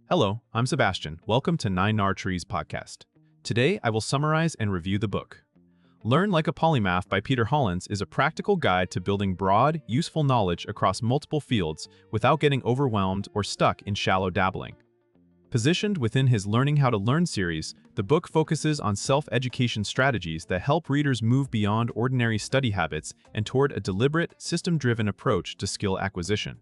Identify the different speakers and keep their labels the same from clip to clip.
Speaker 1: Hello, I'm Sebastian. Welcome to 9 Trees podcast. Today, I will summarize and review the book. Learn Like a Polymath by Peter Hollins is a practical guide to building broad, useful knowledge across multiple fields without getting overwhelmed or stuck in shallow dabbling. Positioned within his Learning How to Learn series, the book focuses on self-education strategies that help readers move beyond ordinary study habits and toward a deliberate, system-driven approach to skill acquisition.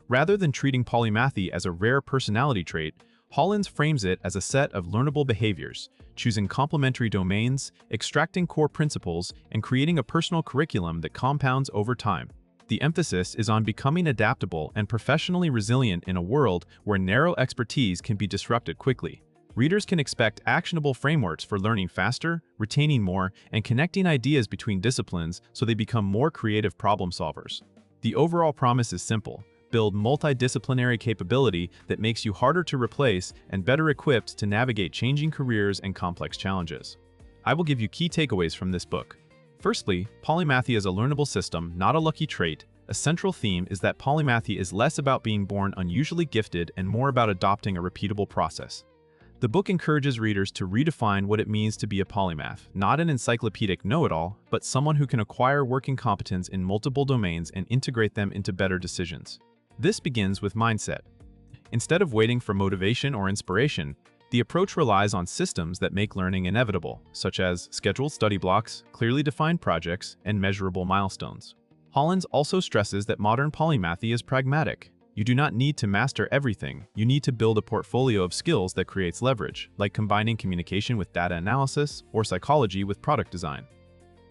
Speaker 1: Rather than treating polymathy as a rare personality trait, Hollins frames it as a set of learnable behaviors, choosing complementary domains, extracting core principles, and creating a personal curriculum that compounds over time. The emphasis is on becoming adaptable and professionally resilient in a world where narrow expertise can be disrupted quickly. Readers can expect actionable frameworks for learning faster, retaining more, and connecting ideas between disciplines so they become more creative problem solvers. The overall promise is simple: build multidisciplinary capability that makes you harder to replace and better equipped to navigate changing careers and complex challenges. I will give you key takeaways from this book. Firstly, polymathy is a learnable system, not a lucky trait. A central theme is that polymathy is less about being born unusually gifted and more about adopting a repeatable process. The book encourages readers to redefine what it means to be a polymath, not an encyclopedic know-it-all, but someone who can acquire working competence in multiple domains and integrate them into better decisions. This begins with mindset. Instead of waiting for motivation or inspiration, the approach relies on systems that make learning inevitable, such as scheduled study blocks, clearly defined projects, and measurable milestones. Hollins also stresses that modern polymathy is pragmatic. You do not need to master everything. You need to build a portfolio of skills that creates leverage, like combining communication with data analysis or psychology with product design.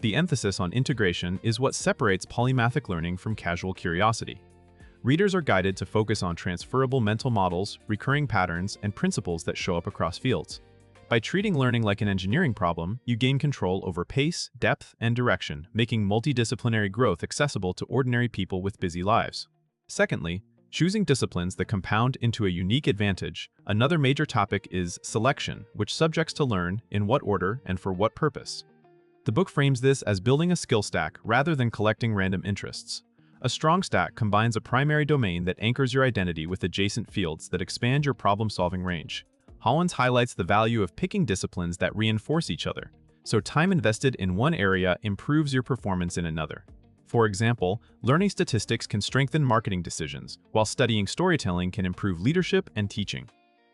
Speaker 1: The emphasis on integration is what separates polymathic learning from casual curiosity. Readers are guided to focus on transferable mental models, recurring patterns, and principles that show up across fields. By treating learning like an engineering problem, you gain control over pace, depth, and direction, making multidisciplinary growth accessible to ordinary people with busy lives. Secondly, choosing disciplines that compound into a unique advantage. Another major topic is selection, which subjects to learn, in what order, and for what purpose. The book frames this as building a skill stack rather than collecting random interests. A strong stack combines a primary domain that anchors your identity with adjacent fields that expand your problem-solving range. Hollins highlights the value of picking disciplines that reinforce each other, so time invested in one area improves your performance in another. For example, learning statistics can strengthen marketing decisions, while studying storytelling can improve leadership and teaching.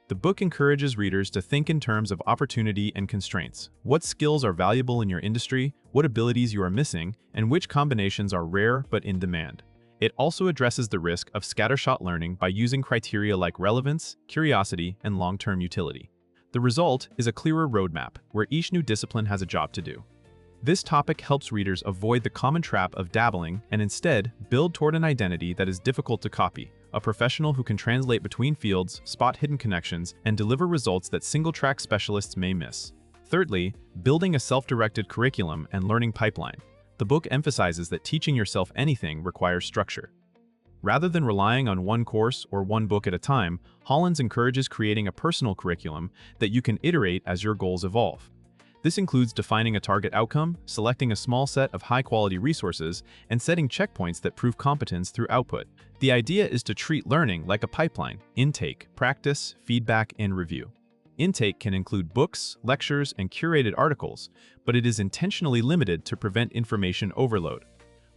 Speaker 1: The book encourages readers to think in terms of opportunity and constraints. What skills are valuable in your industry, what abilities you are missing, and which combinations are rare but in demand. It also addresses the risk of scattershot learning by using criteria like relevance, curiosity, and long-term utility. The result is a clearer roadmap, where each new discipline has a job to do. This topic helps readers avoid the common trap of dabbling and instead build toward an identity that is difficult to copy, a professional who can translate between fields, spot hidden connections, and deliver results that single-track specialists may miss. Thirdly, building a self-directed curriculum and learning pipeline. The book emphasizes that teaching yourself anything requires structure. Rather than relying on one course or one book at a time, Hollins encourages creating a personal curriculum that you can iterate as your goals evolve. This includes defining a target outcome, selecting a small set of high-quality resources, and setting checkpoints that prove competence through output. The idea is to treat learning like a pipeline: intake, practice, feedback, and review. Intake can include books, lectures, and curated articles, but it is intentionally limited to prevent information overload.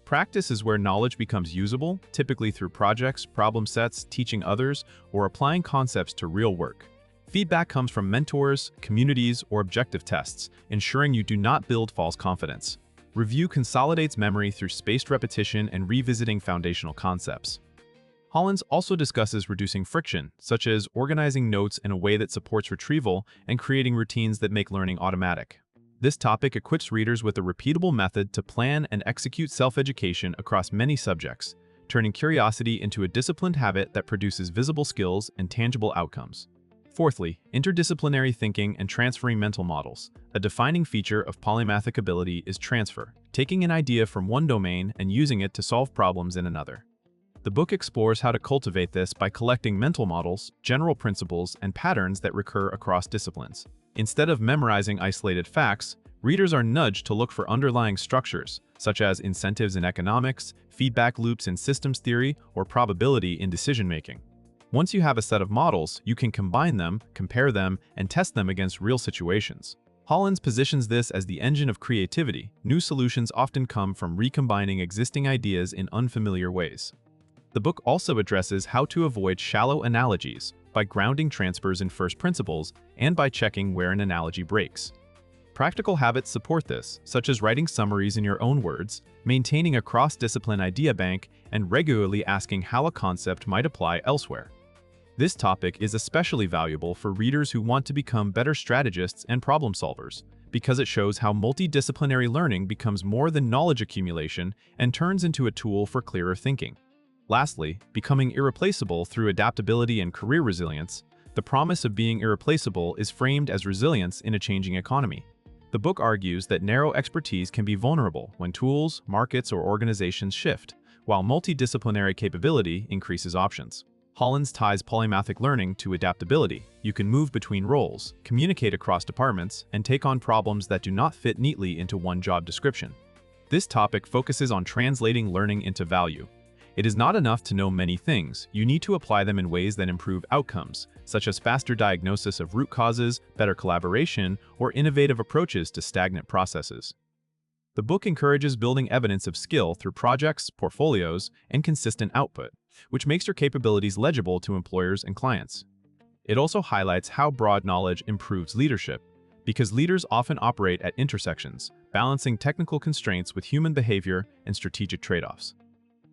Speaker 1: Practice is where knowledge becomes usable, typically through projects, problem sets, teaching others, or applying concepts to real work. Feedback comes from mentors, communities, or objective tests, ensuring you do not build false confidence. Review consolidates memory through spaced repetition and revisiting foundational concepts. Hollins also discusses reducing friction, such as organizing notes in a way that supports retrieval and creating routines that make learning automatic. This topic equips readers with a repeatable method to plan and execute self-education across many subjects, turning curiosity into a disciplined habit that produces visible skills and tangible outcomes. Fourthly, interdisciplinary thinking and transferring mental models. A defining feature of polymathic ability is transfer, taking an idea from one domain and using it to solve problems in another. The book explores how to cultivate this by collecting mental models, general principles, and patterns that recur across disciplines. Instead of memorizing isolated facts, readers are nudged to look for underlying structures, such as incentives in economics, feedback loops in systems theory, or probability in decision-making. Once you have a set of models, you can combine them, compare them, and test them against real situations. Hollins positions this as the engine of creativity. New solutions often come from recombining existing ideas in unfamiliar ways. The book also addresses how to avoid shallow analogies by grounding transfers in first principles and by checking where an analogy breaks. Practical habits support this, such as writing summaries in your own words, maintaining a cross-discipline idea bank, and regularly asking how a concept might apply elsewhere. This topic is especially valuable for readers who want to become better strategists and problem solvers, because it shows how multidisciplinary learning becomes more than knowledge accumulation and turns into a tool for clearer thinking. Lastly, becoming irreplaceable through adaptability and career resilience. The promise of being irreplaceable is framed as resilience in a changing economy. The book argues that narrow expertise can be vulnerable when tools, markets, or organizations shift, while multidisciplinary capability increases options. Hollins ties polymathic learning to adaptability. You can move between roles, communicate across departments, and take on problems that do not fit neatly into one job description. This topic focuses on translating learning into value. It is not enough to know many things. You need to apply them in ways that improve outcomes, such as faster diagnosis of root causes, better collaboration, or innovative approaches to stagnant processes. The book encourages building evidence of skill through projects, portfolios, and consistent output, which makes your capabilities legible to employers and clients. It also highlights how broad knowledge improves leadership, because leaders often operate at intersections, balancing technical constraints with human behavior and strategic trade-offs.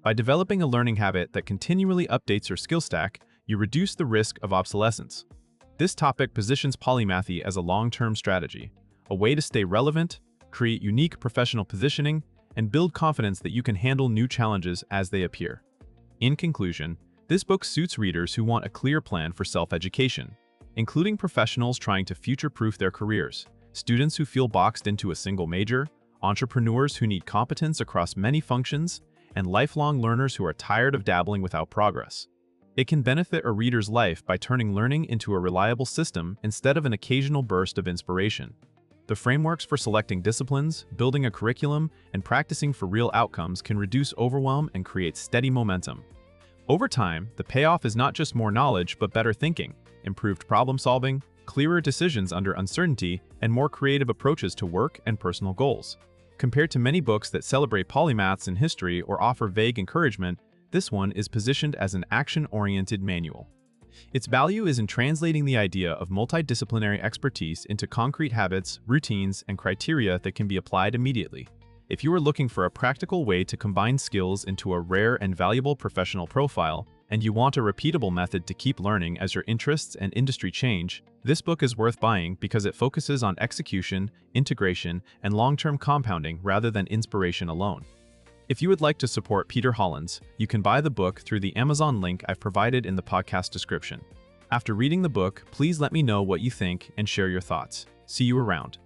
Speaker 1: By developing a learning habit that continually updates your skill stack, you reduce the risk of obsolescence. This topic positions polymathy as a long-term strategy, a way to stay relevant, create unique professional positioning, and build confidence that you can handle new challenges as they appear. In conclusion, this book suits readers who want a clear plan for self-education, including professionals trying to future-proof their careers, students who feel boxed into a single major, entrepreneurs who need competence across many functions, and lifelong learners who are tired of dabbling without progress. It can benefit a reader's life by turning learning into a reliable system instead of an occasional burst of inspiration. The frameworks for selecting disciplines, building a curriculum, and practicing for real outcomes can reduce overwhelm and create steady momentum. Over time, the payoff is not just more knowledge but better thinking, improved problem solving, clearer decisions under uncertainty, and more creative approaches to work and personal goals. Compared to many books that celebrate polymaths in history or offer vague encouragement, this one is positioned as an action-oriented manual. Its value is in translating the idea of multidisciplinary expertise into concrete habits, routines, and criteria that can be applied immediately. If you are looking for a practical way to combine skills into a rare and valuable professional profile, and you want a repeatable method to keep learning as your interests and industry change, this book is worth buying because it focuses on execution, integration, and long-term compounding rather than inspiration alone. If you would like to support Peter Hollins, you can buy the book through the Amazon link I've provided in the podcast description. After reading the book, please let me know what you think and share your thoughts. See you around.